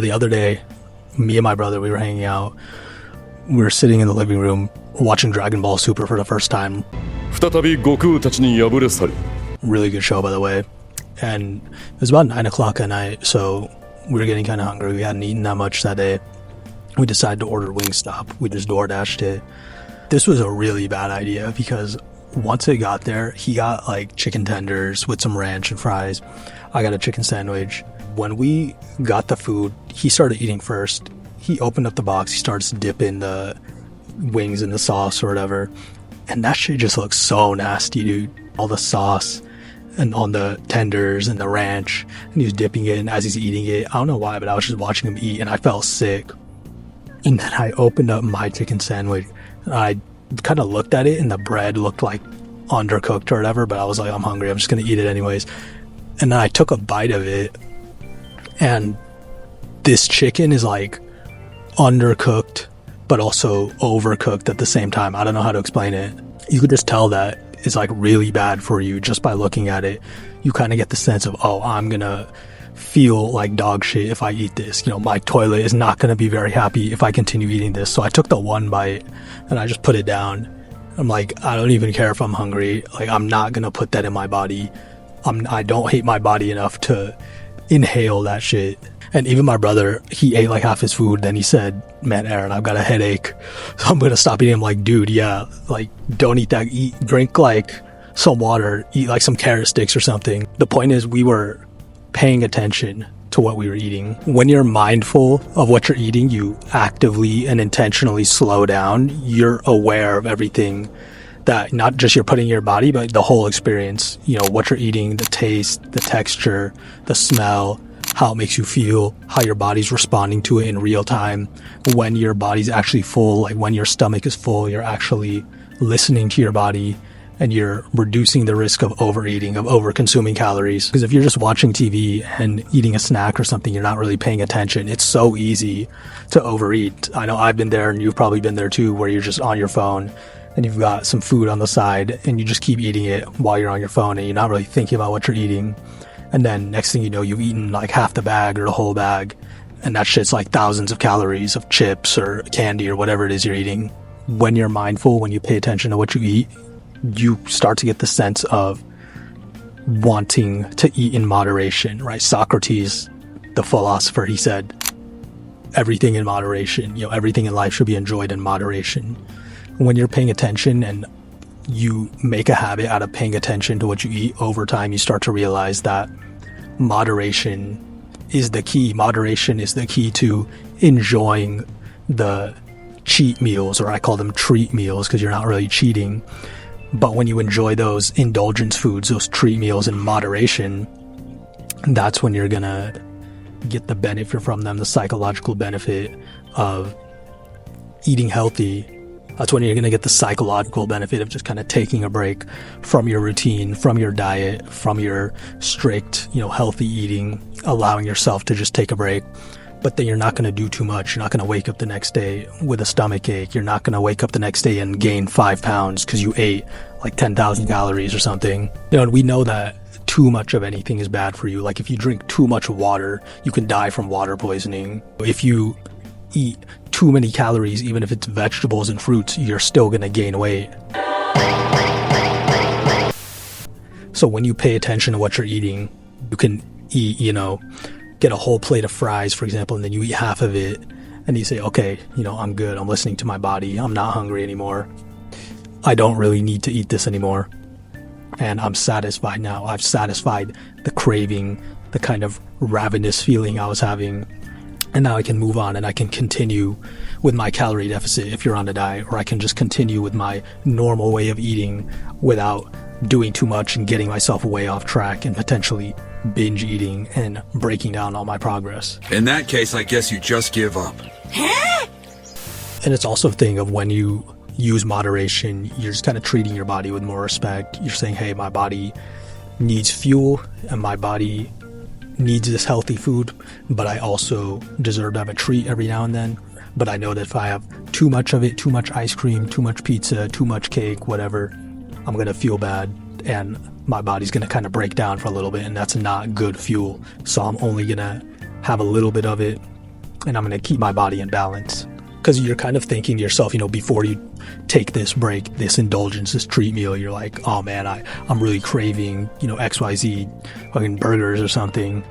The other day, me and my brother, we were hanging out. We were sitting in the living room watching Dragon Ball Super for the first time. Really good show, by the way. And it was about 9 o'clock at night, so we were getting kind of hungry. We hadn't eaten that much that day. We decided to order Wingstop. We just DoorDashed it. This was a really bad idea because once it got there, he got like chicken tenders with some ranch and fries. I got a chicken sandwich. When we got the food, he started eating first. He opened up the box. He starts dipping the wings in the sauce or whatever. And that shit just looks so nasty, dude. All the sauce and on the tenders and the ranch. And he was dipping it, and as he's eating it, I don't know why, but I was just watching him eat and I felt sick. And then I opened up my chicken sandwich and I kind of looked at it and the bread looked like undercooked or whatever, but I was like, I'm hungry. I'm just going to eat it anyways. And then I took a bite of it and this chicken is like undercooked, but also overcooked at the same time. I don't know how to explain it. You could just tell that it's like really bad for you just by looking at it. You kind of get the sense of, oh, I'm going to feel like dog shit if I eat this. You know, my toilet is not going to be very happy if I continue eating this. So I took the one bite and I just put it down. I'm like, I don't even care if I'm hungry. Like, I'm not going to put that in my body. I don't hate my body enough to inhale that shit. And even my brother, he ate like half his food. Then he said, man, Aaron, I've got a headache, so I'm going to stop eating. I'm like, dude, yeah, like, don't eat that. Drink like some water, eat like some carrot sticks or something. The point is, we were paying attention to what we were eating. When you're mindful of what you're eating, you actively and intentionally slow down. You're aware of everything that not just you're putting in your body, but the whole experience. You know, what you're eating, the taste, the texture, the smell, how it makes you feel, how your body's responding to it in real time. When your body's actually full, like when your stomach is full, you're actually listening to your body and you're reducing the risk of overeating, of over-consuming calories. Because if you're just watching TV and eating a snack or something, you're not really paying attention. It's so easy to overeat. I know I've been there and you've probably been there too, where you're just on your phone and you've got some food on the side and you just keep eating it while you're on your phone and you're not really thinking about what you're eating. And then next thing you know, you've eaten like half the bag or the whole bag. And that shit's like thousands of calories of chips or candy or whatever it is you're eating. When you're mindful, when you pay attention to what you eat, you start to get the sense of wanting to eat in moderation, right? Socrates, the philosopher, he said, everything in moderation, you know, everything in life should be enjoyed in moderation. When you're paying attention and you make a habit out of paying attention to what you eat, over time, you start to realize that moderation is the key. Moderation is the key to enjoying the cheat meals, or I call them treat meals because you're not really cheating. But when you enjoy those indulgence foods, those treat meals in moderation, that's when you're going to get the benefit from them, the psychological benefit of eating healthy. That's when you're going to get the psychological benefit of just kind of taking a break from your routine, from your diet, from your strict, you know, healthy eating, allowing yourself to just take a break. But then you're not going to do too much. You're not going to wake up the next day with a stomach ache. You're not going to wake up the next day and gain 5 pounds because you ate like 10,000 calories or something. You know, and we know that too much of anything is bad for you. Like if you drink too much water, you can die from water poisoning. If you eat too many calories, even if it's vegetables and fruits, you're still going to gain weight. So when you pay attention to what you're eating, you can eat, you know, get a whole plate of fries, for example, and then you eat half of it and you say, okay, you know, I'm good. I'm listening to my body. I'm not hungry anymore. I don't really need to eat this anymore. And I'm satisfied now. I've satisfied the craving, the kind of ravenous feeling I was having. And now I can move on and I can continue with my calorie deficit if you're on a diet, or I can just continue with my normal way of eating without doing too much and getting myself way off track and potentially binge eating and breaking down all my progress. In that case, I guess you just give up. And it's also a thing of when you use moderation, you're just kind of treating your body with more respect. You're saying, hey, my body needs fuel and my body needs this healthy food, but I also deserve to have a treat every now and then. But I know that if I have too much of it, too much ice cream, too much pizza, too much cake, whatever, I'm going to feel bad and my body's going to kind of break down for a little bit, and that's not good fuel. So I'm only going to have a little bit of it and I'm going to keep my body in balance. Because you're kind of thinking to yourself, before you take this break, this indulgence, this treat meal, you're like, oh man, I'm really craving, XYZ fucking burgers or something.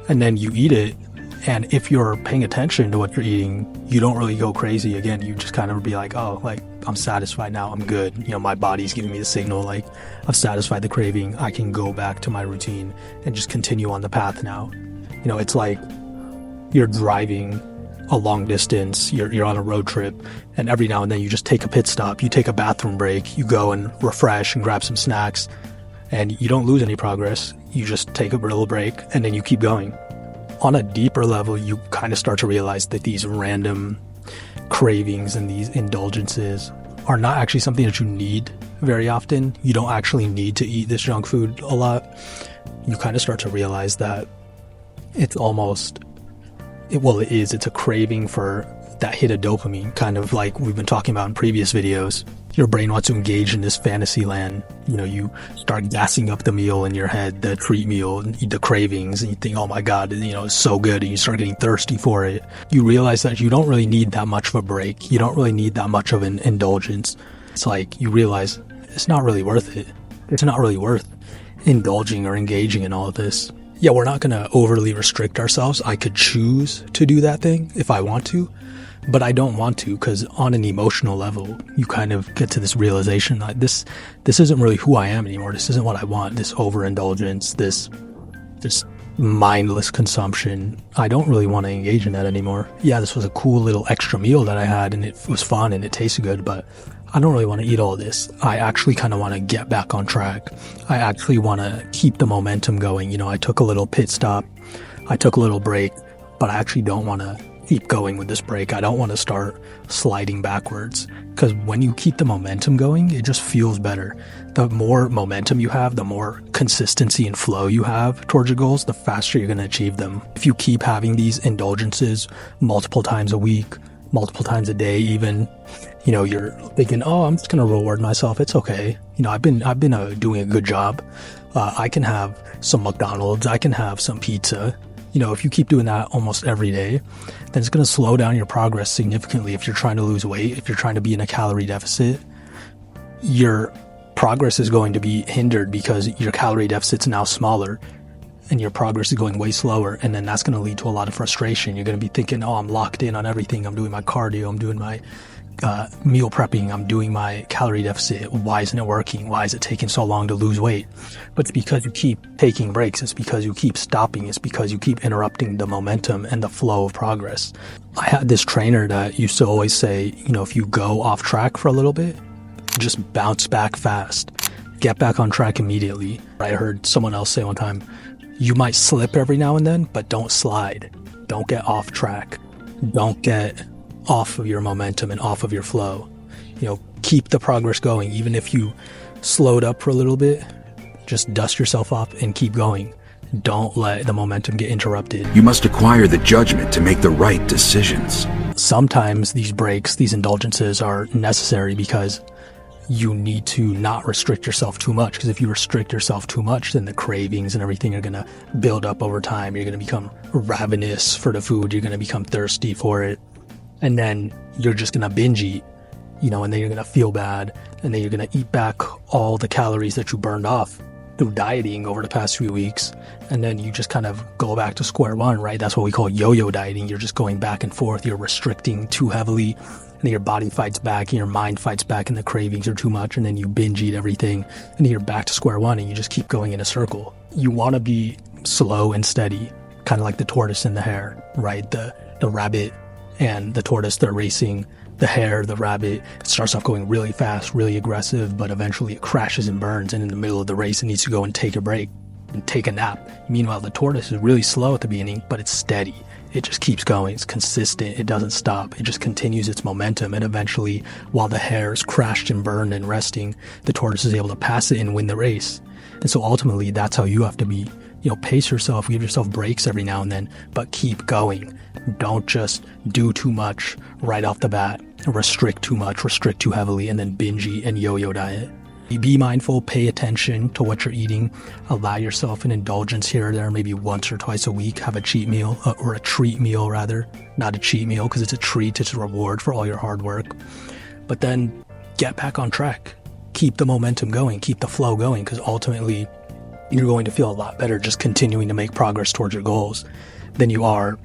And then you eat it. And if you're paying attention to what you're eating, you don't really go crazy. Again, you just kind of be like, oh, like, I'm satisfied now. I'm good. My body's giving me the signal, like, I've satisfied the craving. I can go back to my routine and just continue on the path now. It's like you're driving a long distance, you're on a road trip, and every now and then you just take a pit stop, you take a bathroom break, you go and refresh and grab some snacks, and you don't lose any progress. You just take a little break and then you keep going. On a deeper level, you kind of start to realize that these random cravings and these indulgences are not actually something that you need very often. You don't actually need to eat this junk food a lot. You kind of start to realize that it's it's a craving for that hit of dopamine, kind of like we've been talking about in previous videos. Your brain wants to engage in this fantasy land. You start gassing up the meal in your head, the treat meal, the cravings, and you think, oh my God, it's so good, and you start getting thirsty for it. You realize that you don't really need that much of a break. You don't really need that much of an indulgence. It's like you realize it's not really worth it. It's not really worth indulging or engaging in all of this. Yeah, we're not going to overly restrict ourselves. I could choose to do that thing if I want to, but I don't want to, because on an emotional level, you kind of get to this realization that this isn't really who I am anymore. This isn't what I want. This overindulgence, this mindless consumption. I don't really want to engage in that anymore. Yeah, this was a cool little extra meal that I had, and it was fun and it tasted good, but I don't really want to eat all this. I actually kind of want to get back on track. I actually want to keep the momentum going. I took a little pit stop. I took a little break, but I actually don't want to keep going with this break. I don't want to start sliding backwards, because when you keep the momentum going, it just feels better. The more momentum you have, the more consistency and flow you have towards your goals, the faster you're going to achieve them. If you keep having these indulgences multiple times a week, multiple times a day even, you're thinking, oh, I'm just going to reward myself. It's okay. I've been doing a good job. I can have some McDonald's. I can have some pizza. If you keep doing that almost every day, then it's going to slow down your progress significantly. If you're trying to lose weight, if you're trying to be in a calorie deficit, your progress is going to be hindered because your calorie deficit's now smaller and your progress is going way slower. And then that's going to lead to a lot of frustration. You're going to be thinking, oh, I'm locked in on everything. I'm doing my cardio. I'm doing my meal prepping. I'm doing my calorie deficit. Why isn't it working? Why is it taking so long to lose weight? But it's because you keep taking breaks. It's because you keep stopping. It's because you keep interrupting the momentum and the flow of progress. I had this trainer that used to always say, if you go off track for a little bit, just bounce back fast. Get back on track immediately. I heard someone else say one time, you might slip every now and then, but don't slide. Don't get off track. Don't get off of your momentum and off of your flow. Keep the progress going. Even if you slowed up for a little bit, just dust yourself off and keep going. Don't let the momentum get interrupted. You must acquire the judgment to make the right decisions. Sometimes these breaks, these indulgences are necessary because you need to not restrict yourself too much, because if you restrict yourself too much, then the cravings and everything are going to build up over time. You're going to become ravenous for the food. You're going to become thirsty for it. And then you're just going to binge eat, and then you're going to feel bad. And then you're going to eat back all the calories that you burned off through dieting over the past few weeks. And then you just kind of go back to square one, right? That's what we call yo-yo dieting. You're just going back and forth. You're restricting too heavily. And then your body fights back and your mind fights back and the cravings are too much. And then you binge eat everything. And then you're back to square one and you just keep going in a circle. You want to be slow and steady, kind of like the tortoise and the hare, right? The rabbit and the tortoise, they're racing. The hare, the rabbit, it starts off going really fast, really aggressive, but eventually it crashes and burns. And in the middle of the race, it needs to go and take a break and take a nap. Meanwhile, the tortoise is really slow at the beginning, but it's steady. It just keeps going. It's consistent. It doesn't stop. It just continues its momentum. And eventually, while the hare is crashed and burned and resting, the tortoise is able to pass it and win the race. And so ultimately, that's how you have to be. Pace yourself, give yourself breaks every now and then, but keep going. Don't just do too much right off the bat, restrict too much, restrict too heavily, and then binge eat and yo-yo diet. Be mindful, pay attention to what you're eating, allow yourself an indulgence here or there, maybe once or twice a week, have a cheat meal, or a treat meal rather, not a cheat meal because it's a treat, it's a reward for all your hard work. But then get back on track, keep the momentum going, keep the flow going, because ultimately you're going to feel a lot better just continuing to make progress towards your goals than you are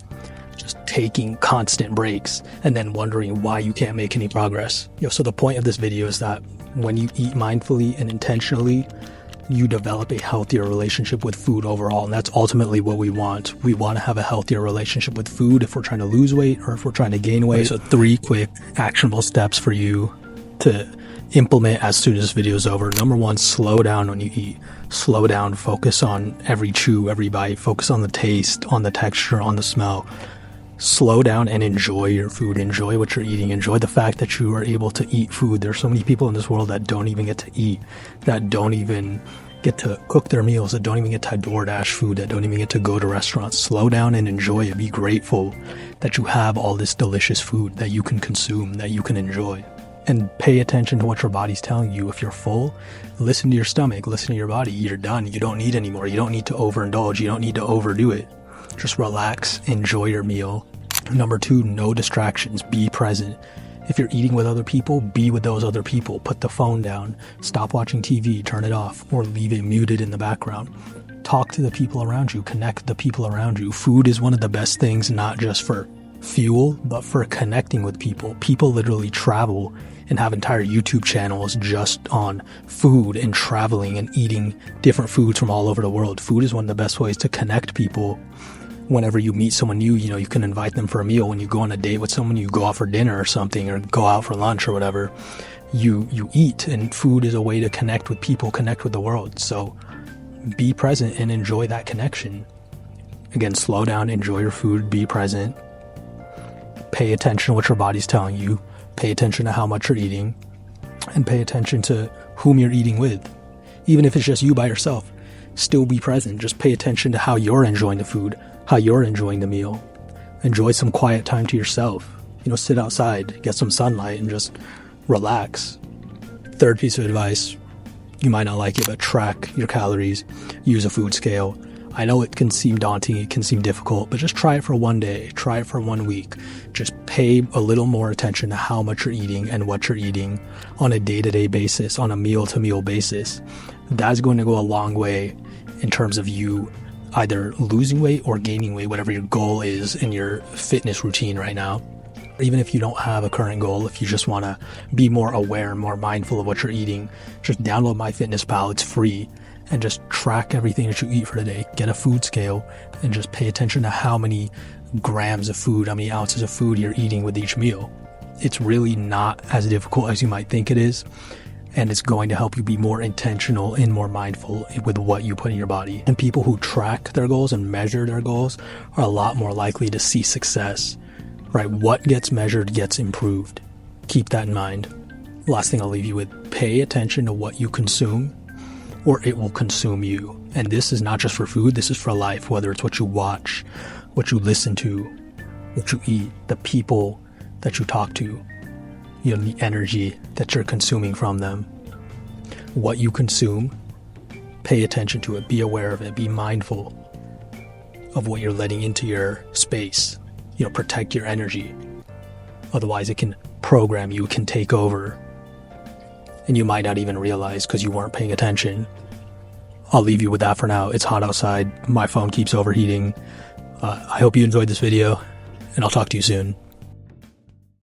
just taking constant breaks and then wondering why you can't make any progress. So the point of this video is that when you eat mindfully and intentionally, you develop a healthier relationship with food overall. And that's ultimately what we want. We want to have a healthier relationship with food if we're trying to lose weight or if we're trying to gain weight. So 3 quick actionable steps for you to implement as soon as this video is over. Number 1, slow down when you eat. Slow down, focus on every chew, every bite, focus on the taste, on the texture, on the smell. Slow down and enjoy your food. Enjoy what you're eating. Enjoy the fact that you are able to eat food. There's so many people in this world that don't even get to eat, that don't even get to cook their meals, that don't even get to DoorDash food, that don't even get to go to restaurants. Slow down and enjoy it. Be grateful that you have all this delicious food that you can consume, that you can enjoy. And pay attention to what your body's telling you. If you're full, listen to your stomach, listen to your body. You're done. You don't need anymore. You don't need to overindulge. You don't need to overdo it. Just relax, enjoy your meal. Number 2, no distractions. Be present. If you're eating with other people, be with those other people. Put the phone down. Stop watching TV, turn it off, or leave it muted in the background. Talk to the people around you. Connect with the people around you. Food is one of the best things, not just for fuel, but for connecting with people. People literally travel and have entire YouTube channels just on food and traveling and eating different foods from all over the world. Food is one of the best ways to connect people. Whenever you meet someone new, you can invite them for a meal. When you go on a date with someone, you go out for dinner or something, or go out for lunch or whatever, you eat, and food is a way to connect with people, connect with the world. So be present and enjoy that connection. Again, slow down, enjoy your food, be present, pay attention to what your body's telling you, pay attention to how much you're eating, and pay attention to whom you're eating with. Even if it's just you by yourself, still be present. Just pay attention to how you're enjoying the food, how you're enjoying the meal. Enjoy some quiet time to yourself. Sit outside, get some sunlight, and just relax. 3rd piece of advice, you might not like it, but track your calories. Use a food scale. I know it can seem daunting, it can seem difficult, but just try it for 1 day, try it for 1 week. Just pay a little more attention to how much you're eating and what you're eating on a day-to-day basis, on a meal-to-meal basis. That's going to go a long way in terms of you either losing weight or gaining weight, whatever your goal is in your fitness routine right now. Even if you don't have a current goal, if you just want to be more aware, more mindful of what you're eating, just download MyFitnessPal. It's free. And just track everything that you eat for the day. Get a food scale and just pay attention to how many grams of food, how many ounces of food you're eating with each meal. It's really not as difficult as you might think it is. And it's going to help you be more intentional and more mindful with what you put in your body. And people who track their goals and measure their goals are a lot more likely to see success, right? What gets measured gets improved. Keep that in mind. Last thing I'll leave you with, pay attention to what you consume, or it will consume you. And this is not just for food, this is for life, whether it's what you watch, what you listen to, what you eat, the people that you talk to, the energy that you're consuming from them. What you consume, pay attention to it, be aware of it, be mindful of what you're letting into your space. Protect your energy. Otherwise it can program you, it can take over. And you might not even realize because you weren't paying attention. I'll leave you with that for now. It's hot outside. My phone keeps overheating. I hope you enjoyed this video, and I'll talk to you soon.